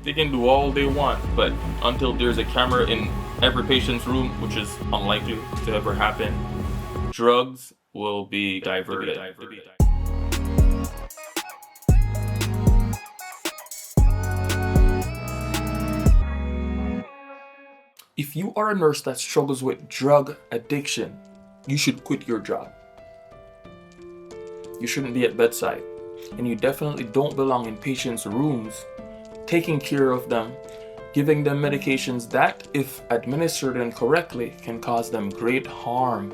They can do all they want, but until there's a camera in every patient's room, which is unlikely to ever happen, drugs will be diverted. If you are a nurse that struggles with drug addiction, you should quit your job. You shouldn't be at bedside, and you definitely don't belong in patients' rooms, taking care of them, giving them medications that, if administered incorrectly, can cause them great harm.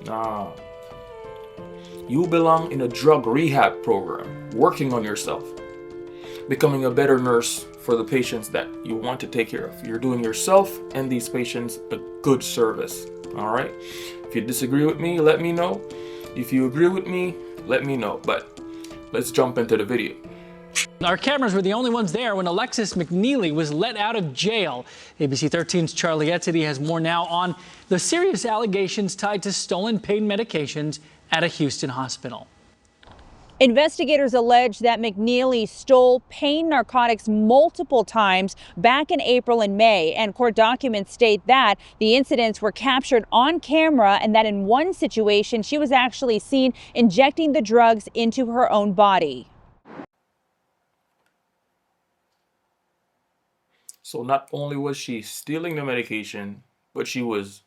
Nah. You belong in a drug rehab program, working on yourself, becoming a better nurse for the patients that you want to take care of. You're doing yourself and these patients a good service. All right? If you disagree with me, let me know. If you agree with me, let me know. But let's jump into the video. Our cameras were the only ones there when Alexis McNeely was let out of jail. ABC 13's Charlie Etzidy has more now on the serious allegations tied to stolen pain medications at a Houston hospital. Investigators allege that McNeely stole pain narcotics multiple times back in April and May, and court documents state that the incidents were captured on camera and that in one situation she was actually seen injecting the drugs into her own body. So not only was she stealing the medication, but she was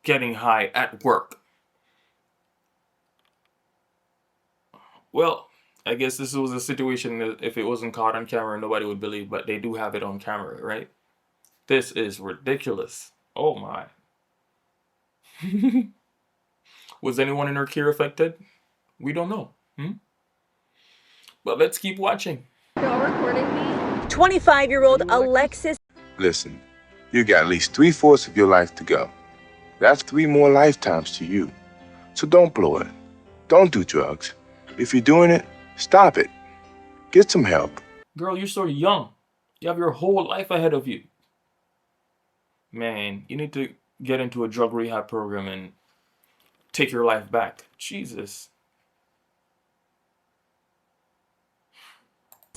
getting high at work. Well, I guess this was a situation that if it wasn't caught on camera, nobody would believe, but they do have it on camera, right? This is ridiculous. Oh my. Was anyone in her care affected? We don't know. But let's keep watching. Y'all recording me? 25-year-old Alexis. Listen, you got at least 3/4 of your life to go. That's 3 more lifetimes to you. So don't blow it. Don't do drugs. If you're doing it, stop it. Get some help. Girl, you're so young. You have your whole life ahead of you. Man, you need to get into a drug rehab program and take your life back. Jesus.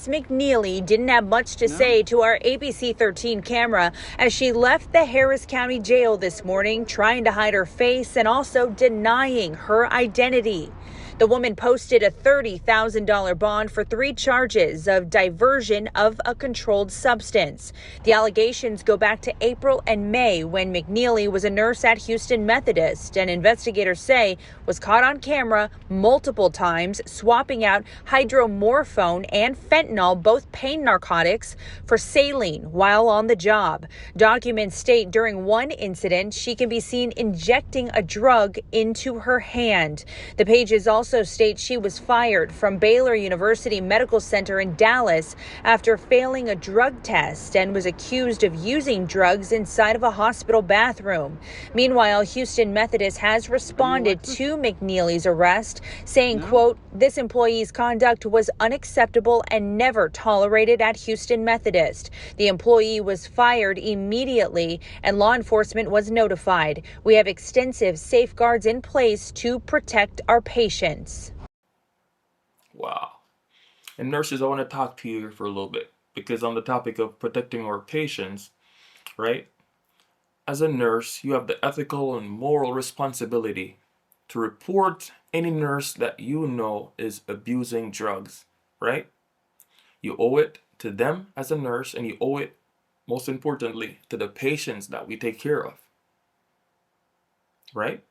McNeely didn't have much to say to our ABC 13 camera as she left the Harris County Jail this morning, trying to hide her face and also denying her identity. The woman posted a $30,000 bond for 3 charges of diversion of a controlled substance. The allegations go back to April and May when McNeely was a nurse at Houston Methodist and investigators say was caught on camera multiple times swapping out hydromorphone and fentanyl, both pain narcotics, for saline while on the job. Documents state during one incident she can be seen injecting a drug into her hand. The pages also state she was fired from Baylor University Medical Center in Dallas after failing a drug test and was accused of using drugs inside of a hospital bathroom. Meanwhile, Houston Methodist has responded to McNeely's arrest, saying, quote, "This employee's conduct was unacceptable and never tolerated at Houston Methodist. The employee was fired immediately and law enforcement was notified. We have extensive safeguards in place to protect our patients." Wow. And nurses, I want to talk to you for a little bit because on the topic of protecting our patients, right? As a nurse, you have the ethical and moral responsibility to report any nurse that you know is abusing drugs, right? You owe it to them as a nurse, and you owe it, most importantly, to the patients that we take care of, right?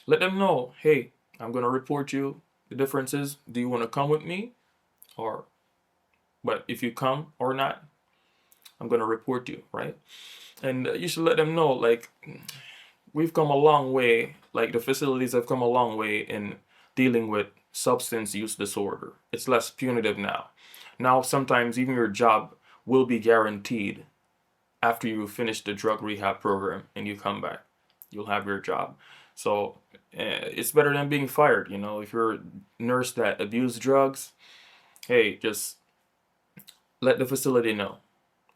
Let them know, hey, I'm going to report you. The difference is, do you want to come with me? But if you come or not, I'm going to report you, right? And you should let them know, like, we've come a long way. Like, the facilities have come a long way in dealing with substance use disorder. It's less punitive now. Now, sometimes even your job will be guaranteed after you finish the drug rehab program and you come back. You'll have your job. So it's better than being fired. You know, if you're a nurse that abused drugs, hey, just let the facility know,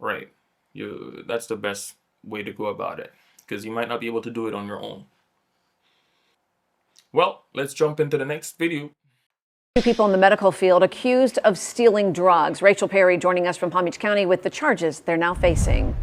right? That's the best way to go about it because you might not be able to do it on your own. Well, let's jump into the next video. Two people in the medical field accused of stealing drugs. Rachel Perry joining us from Palm Beach County with the charges they're now facing.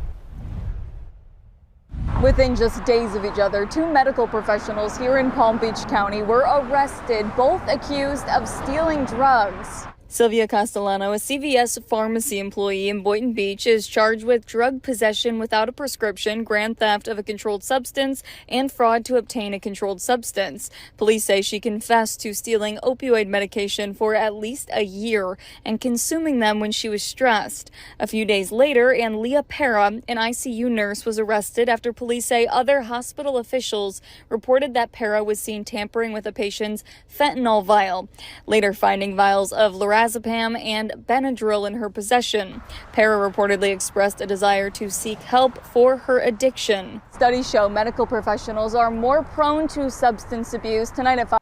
Within just days of each other, two medical professionals here in Palm Beach County were arrested, both accused of stealing drugs. Sylvia Castellano, a CVS pharmacy employee in Boynton Beach, is charged with drug possession without a prescription, grand theft of a controlled substance, and fraud to obtain a controlled substance. Police say she confessed to stealing opioid medication for at least a year and consuming them when she was stressed. A few days later, Leah Pera, an ICU nurse, was arrested after police say other hospital officials reported that Pera was seen tampering with a patient's fentanyl vial, later finding vials of lorazepam and Benadryl in her possession. Pera reportedly expressed a desire to seek help for her addiction. Studies show medical professionals are more prone to substance abuse. Tonight at 5.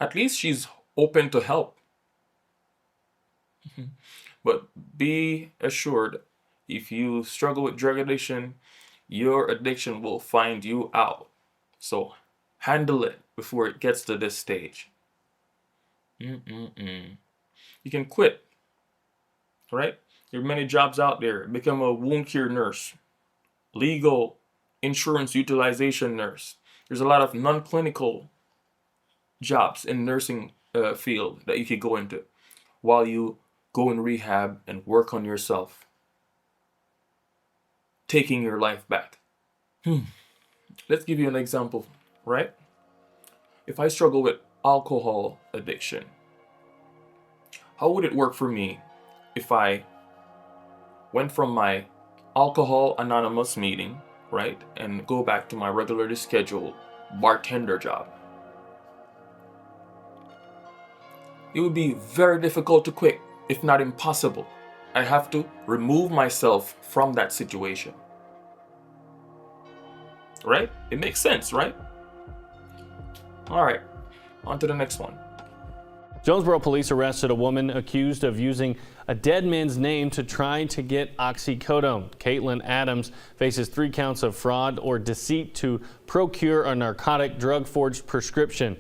At least she's open to help. But be assured, if you struggle with drug addiction, your addiction will find you out. So handle it before it gets to this stage. You can quit, right? There are many jobs out there. Become a wound care nurse, legal insurance utilization nurse. There's a lot of non-clinical jobs in nursing field that you could go into while you go in rehab and work on yourself, taking your life back. Let's give you an example, right? If I struggle with alcohol addiction, how would it work for me if I went from my Alcohol Anonymous meeting, right, and go back to my regularly scheduled bartender job? It would be very difficult to quit, if not impossible. I have to remove myself from that situation. Right? It makes sense, right? All right, on to the next one. Jonesboro police arrested a woman accused of using a dead man's name to try to get oxycodone. Caitlin Adams faces 3 counts of fraud or deceit to procure a narcotic drug forged prescription.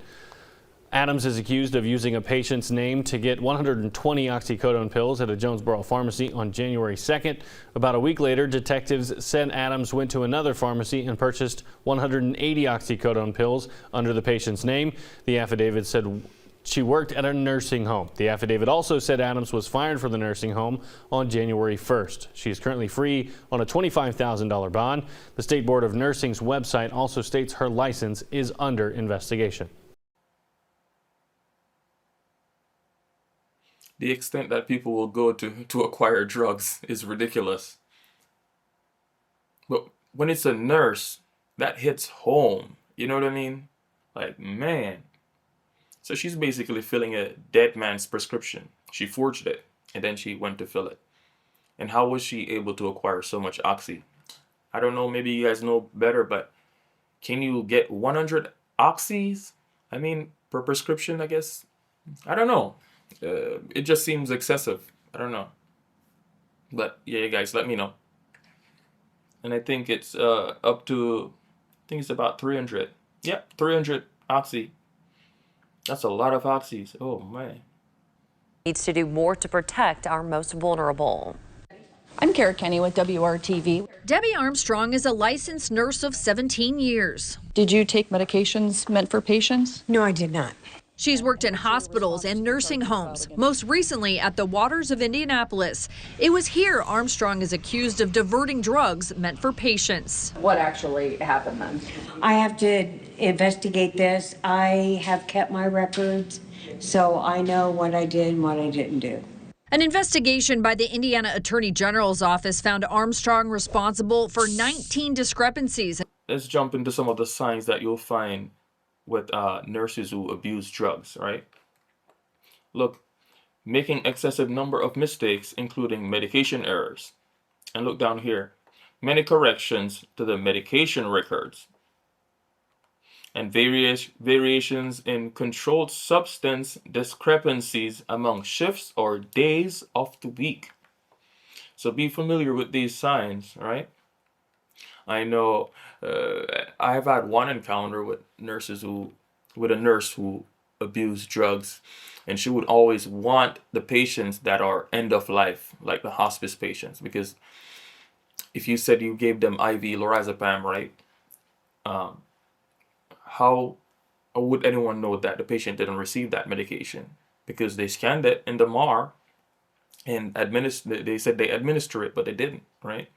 Adams is accused of using a patient's name to get 120 oxycodone pills at a Jonesboro pharmacy on January 2nd. About a week later, detectives said Adams went to another pharmacy and purchased 180 oxycodone pills under the patient's name. The affidavit said she worked at a nursing home. The affidavit also said Adams was fired from the nursing home on January 1st. She is currently free on a $25,000 bond. The State Board of Nursing's website also states her license is under investigation. The extent that people will go to acquire drugs is ridiculous. But when it's a nurse, that hits home. You know what I mean? Like, man. So she's basically filling a dead man's prescription. She forged it, and then she went to fill it. And how was she able to acquire so much oxy? I don't know, maybe you guys know better, but can you get 100 oxys? I mean, per prescription, I guess? I don't know. It just seems excessive. I don't know. But yeah, guys, let me know. And I think it's up to, I think it's about 300. Yep, 300 oxy. That's a lot of oxys. Oh, man. Needs to do more to protect our most vulnerable. I'm Kara Kenny with WRTV. Debbie Armstrong is a licensed nurse of 17 years. Did you take medications meant for patients? No, I did not. She's worked in hospitals and nursing homes, most recently at the Waters of Indianapolis. It was here Armstrong is accused of diverting drugs meant for patients. What actually happened then? I have to investigate this. I have kept my records, so I know what I did and what I didn't do. An investigation by the Indiana Attorney General's office found Armstrong responsible for 19 discrepancies. Let's jump into some of the signs that you'll find with nurses who abuse drugs, right? Look, making excessive number of mistakes, including medication errors. And look down here, many corrections to the medication records. And variations in controlled substance discrepancies among shifts or days of the week. So be familiar with these signs, right? I know I have had one encounter with a nurse who abused drugs. And she would always want the patients that are end of life, like the hospice patients, because if you said you gave them IV lorazepam, right? How would anyone know that the patient didn't receive that medication? Because they scanned it in the MAR and they said they administer it, but they didn't, right?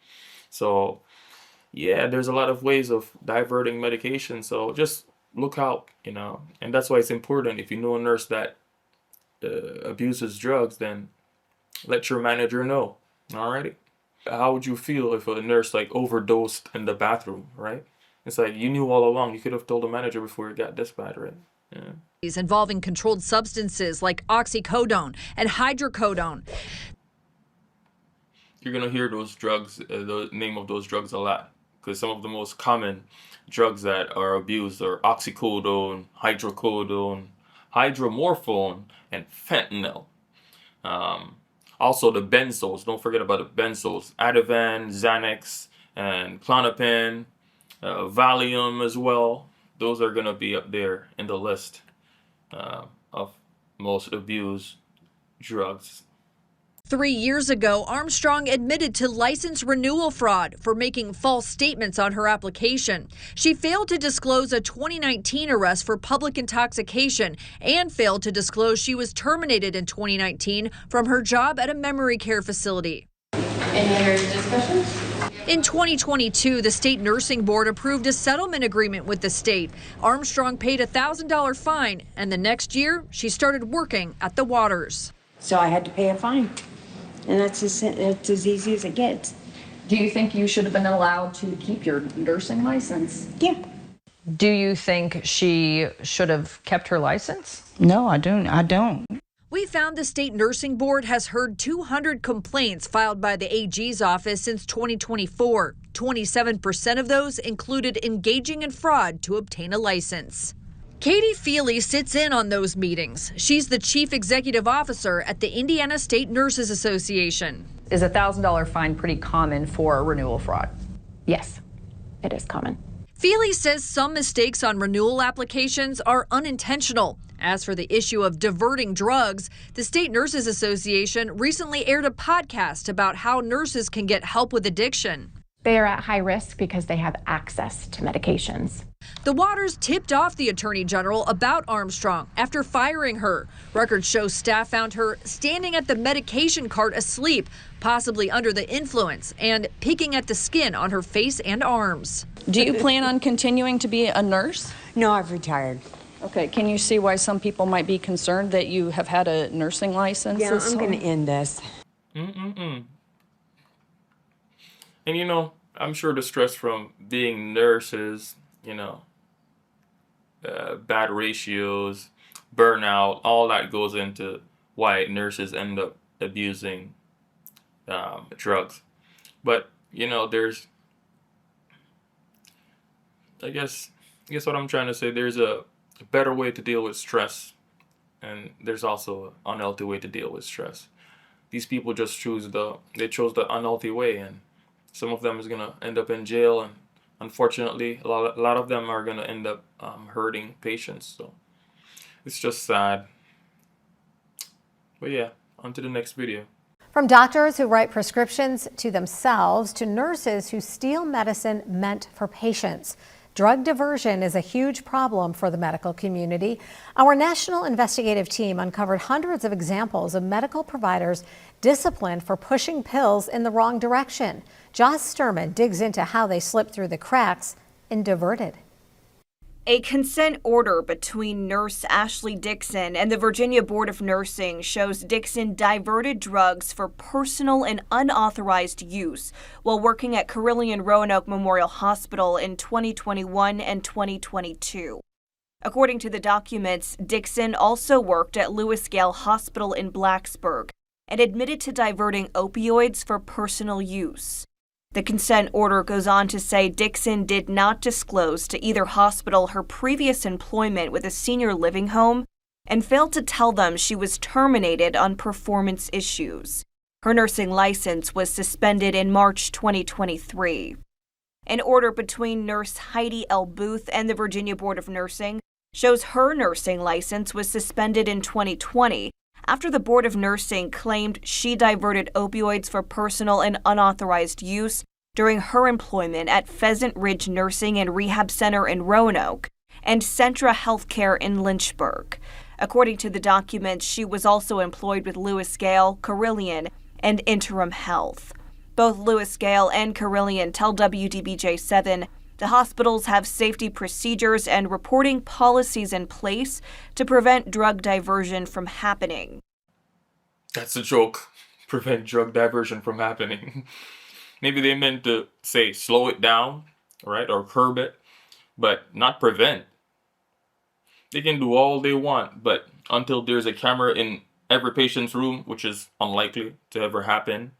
So yeah, there's a lot of ways of diverting medication. So just look out, and that's why it's important. If you know a nurse that abuses drugs, then let your manager know. Alrighty. How would you feel if a nurse like overdosed in the bathroom, right? It's like you knew all along. You could have told the manager before it got this bad, right? Yeah. Involving controlled substances like oxycodone and hydrocodone. You're gonna hear those drugs, the name of those drugs a lot, because some of the most common drugs that are abused are oxycodone, hydrocodone, hydromorphone, and fentanyl. Also the benzos. Don't forget about the benzos: Ativan, Xanax, and Klonopin, Valium as well. Those are gonna be up there in the list of most abused drugs. 3 years ago, Armstrong admitted to license renewal fraud for making false statements on her application. She failed to disclose a 2019 arrest for public intoxication and failed to disclose she was terminated in 2019 from her job at a memory care facility. Any other discussions? In 2022, the state nursing board approved a settlement agreement with the state. Armstrong paid a $1,000 fine, and the next year, she started working at the Waters. So I had to pay a fine. And that's as easy as it gets. Do you think you should have been allowed to keep your nursing license? Yeah. Do you think she should have kept her license? No, I don't. We found the state nursing board has heard 200 complaints filed by the AG's office since 2024. 27% of those included engaging in fraud to obtain a license. Katie Feely sits in on those meetings. She's the chief executive officer at the Indiana State Nurses Association. Is a $1,000 fine pretty common for renewal fraud? Yes, it is common. Feely says some mistakes on renewal applications are unintentional. As for the issue of diverting drugs, the State Nurses Association recently aired a podcast about how nurses can get help with addiction. They are at high risk because they have access to medications. The Waters tipped off the Attorney General about Armstrong after firing her. Records show staff found her standing at the medication cart asleep, possibly under the influence, and picking at the skin on her face and arms. Do you plan on continuing to be a nurse? No, I've retired. Okay, can you see why some people might be concerned that you have had a nursing license? Yeah, I'm going to end this. And I'm sure the stress from being nurses, bad ratios, burnout, all that goes into why nurses end up abusing drugs. But there's, I guess what I'm trying to say, there's a better way to deal with stress, and there's also an unhealthy way to deal with stress. These people just chose the unhealthy way, and some of them is gonna end up in jail, and unfortunately, a lot of them are gonna end up hurting patients. So it's just sad. But yeah, on to the next video. From doctors who write prescriptions to themselves to nurses who steal medicine meant for patients. Drug diversion is a huge problem for the medical community. Our national investigative team uncovered hundreds of examples of medical providers disciplined for pushing pills in the wrong direction. Joss Sturman digs into how they slipped through the cracks and diverted. A consent order between nurse Ashley Dixon and the Virginia Board of Nursing shows Dixon diverted drugs for personal and unauthorized use while working at Carilion Roanoke Memorial Hospital in 2021 and 2022. According to the documents, Dixon also worked at Lewis Gale Hospital in Blacksburg and admitted to diverting opioids for personal use. The consent order goes on to say Dixon did not disclose to either hospital her previous employment with a senior living home and failed to tell them she was terminated on performance issues. Her nursing license was suspended in March 2023. An order between nurse Heidi L. Booth and the Virginia Board of Nursing shows her nursing license was suspended in 2020 after the Board of Nursing claimed she diverted opioids for personal and unauthorized use during her employment at Pheasant Ridge Nursing and Rehab Center in Roanoke and Centra Healthcare in Lynchburg. According to the documents, she was also employed with Lewis Gale, Carillion, and Interim Health. Both Lewis Gale and Carillion tell WDBJ7 the hospitals have safety procedures and reporting policies in place to prevent drug diversion from happening. That's a joke. Prevent drug diversion from happening. Maybe they meant to say slow it down, right, or curb it, but not prevent. They can do all they want, but until there's a camera in every patient's room, which is unlikely to ever happen,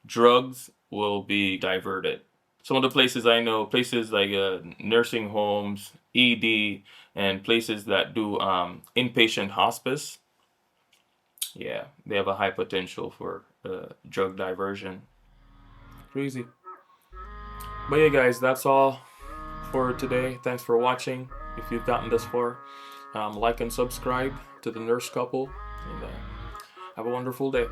drugs will be diverted. Some of the places I know, places like nursing homes, ED, and places that do inpatient hospice, yeah, they have a high potential for drug diversion. Crazy. But yeah, guys, that's all for today. Thanks for watching. If you've gotten this far, like and subscribe to the Nurse Couple, and have a wonderful day.